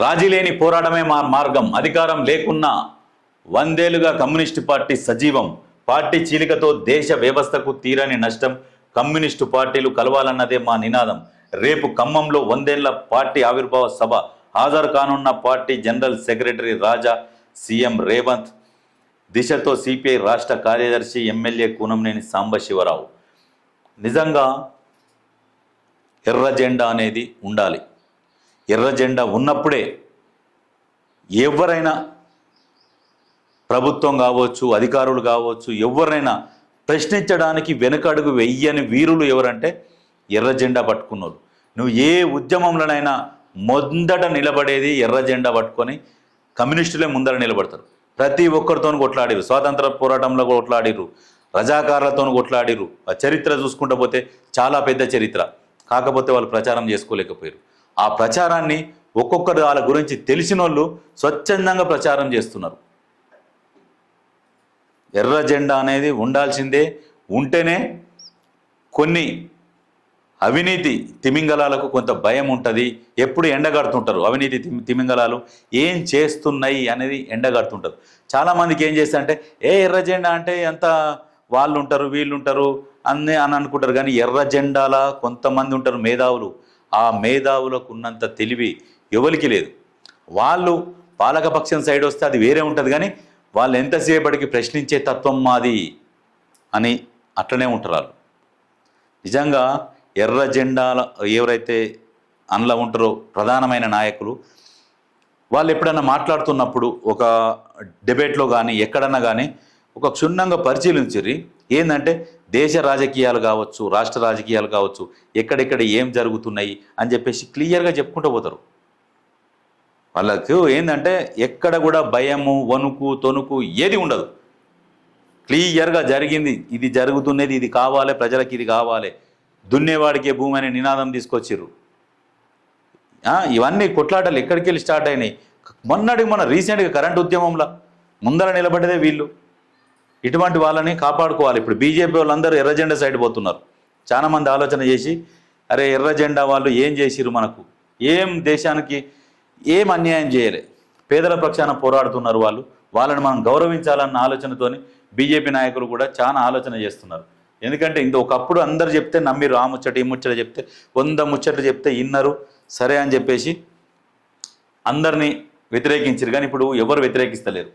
రాజీ లేని పోరాటమే మా మార్గం. అధికారం లేకున్నా 100 ఏళ్లుగా కమ్యూనిస్టు పార్టీ సజీవం. పార్టీ చీలికతో దేశ వ్యవస్థకు తీరని నష్టం. కమ్యూనిస్టు పార్టీలు కలవాలన్నదే మా నినాదం. రేపు ఖమ్మంలో 100 ఏళ్ల పార్టీ ఆవిర్భావ సభ హాజరు కానున్న పార్టీ జనరల్ సెక్రటరీ రాజా, సీఎం రేవంత్, దిశతో సిపిఐ రాష్ట్ర కార్యదర్శి ఎమ్మెల్యే కూనంనేని సాంబశివరావు. నిజంగా ఎర్ర జెండా అనేది ఉండాలి. ఎర్ర జెండా ఉన్నప్పుడే ఎవరైనా, ప్రభుత్వం కావచ్చు, అధికారులు కావచ్చు, ఎవరైనా ప్రశ్నించడానికి వెనుకడుగు వెయ్యని వీరులు ఎవరంటే ఎర్ర జెండా పట్టుకున్నారు. నువ్వు ఏ ఉద్యమంలోనైనా ముందట నిలబడేది ఎర్ర జెండా పట్టుకొని కమ్యూనిస్టులే ముందర నిలబడతారు. ప్రతి ఒక్కరితో కొట్లాడిరు. స్వాతంత్ర పోరాటంలో కొట్లాడిరు, రజాకారులతో కొట్లాడిరు. ఆ చరిత్ర చూసుకుంటూ పోతే చాలా పెద్ద చరిత్ర. కాకపోతే వాళ్ళు ప్రచారం చేసుకోలేకపోయారు. ఆ ప్రచారాన్ని ఒక్కొక్కరు వాళ్ళ గురించి తెలిసిన వాళ్ళు స్వచ్ఛందంగా ప్రచారం చేస్తున్నారు. ఎర్ర జెండా అనేది ఉండాల్సిందే. ఉంటేనే కొన్ని అవినీతి తిమింగలాలకు కొంత భయం ఉంటుంది. ఎప్పుడు ఎండగడుతుంటారు. అవినీతి తిమింగలాలు ఏం చేస్తున్నాయి అనేది ఎండగడుతుంటారు. చాలామందికి ఏం చేస్తారంటే ఎర్ర జెండా అంటే ఎంత వాళ్ళు ఉంటారు, వీళ్ళు ఉంటారు అని అనుకుంటారు. కానీ ఎర్ర జెండాల కొంతమంది ఉంటారు మేధావులు. ఆ మేధావులకు ఉన్నంత తెలివి ఎవరికి లేదు. వాళ్ళు పాలకపక్షం సైడ్ వస్తే అది వేరే ఉంటుంది. కానీ వాళ్ళు ఎంతసేపటికి ప్రశ్నించే తత్వం మాది అని అట్లనే ఉంటారు వాళ్ళు. నిజంగా ఎర్ర జెండాల ఎవరైతే అందులో ఉంటారో ప్రధానమైన నాయకులు, వాళ్ళు ఎప్పుడైనా మాట్లాడుతున్నప్పుడు ఒక డిబేట్లో కానీ ఎక్కడన్నా కానీ ఒక క్షుణ్ణంగా పరిశీలించిరి. ఏంటంటే దేశ రాజకీయాలు కావచ్చు, రాష్ట్ర రాజకీయాలు కావచ్చు, ఎక్కడెక్కడ ఏం జరుగుతున్నాయి అని చెప్పేసి క్లియర్గా చెప్పుకుంటూ పోతారు. వాళ్ళకు ఏంటంటే ఎక్కడ కూడా భయము, వణుకు, తొణుకు ఏది ఉండదు. క్లియర్గా జరిగింది, ఇది జరుగుతున్నది, ఇది కావాలి, ప్రజలకి ఇది కావాలి, దున్నేవాడికే భూమి అనే నినాదం తీసుకొచ్చిర్రు. ఇవన్నీ కొట్లాటలు ఎక్కడికి వెళ్ళి స్టార్ట్ అయినాయి. మొన్న రీసెంట్గా కరెంట్ ఉద్యమంలో ముందర నిలబడ్డదే వీళ్ళు. ఇటువంటి వాళ్ళని కాపాడుకోవాలి. ఇప్పుడు బీజేపీ వాళ్ళందరూ ఎర్ర జెండా సైడ్ పోతున్నారు. చాలామంది ఆలోచన చేసి అరే ఎర్ర జెండా వాళ్ళు ఏం చేసిరు, మనకు ఏం దేశానికి ఏం అన్యాయం చేయలే, పేదల పక్షాన పోరాడుతున్నారు వాళ్ళు, వాళ్ళని మనం గౌరవించాలన్న ఆలోచనతోని బీజేపీ నాయకులు కూడా చాలా ఆలోచన చేస్తున్నారు. ఎందుకంటే ఒకప్పుడు అందరు చెప్తే నమ్మిరు. ఆ ముచ్చట ఈ ముచ్చట చెప్తే 100 ముచ్చట్లు చెప్తే ఇన్నరు, సరే అని చెప్పేసి అందరినీ వ్యతిరేకించారు. కానీ ఇప్పుడు ఎవరు వ్యతిరేకిస్తలేరు.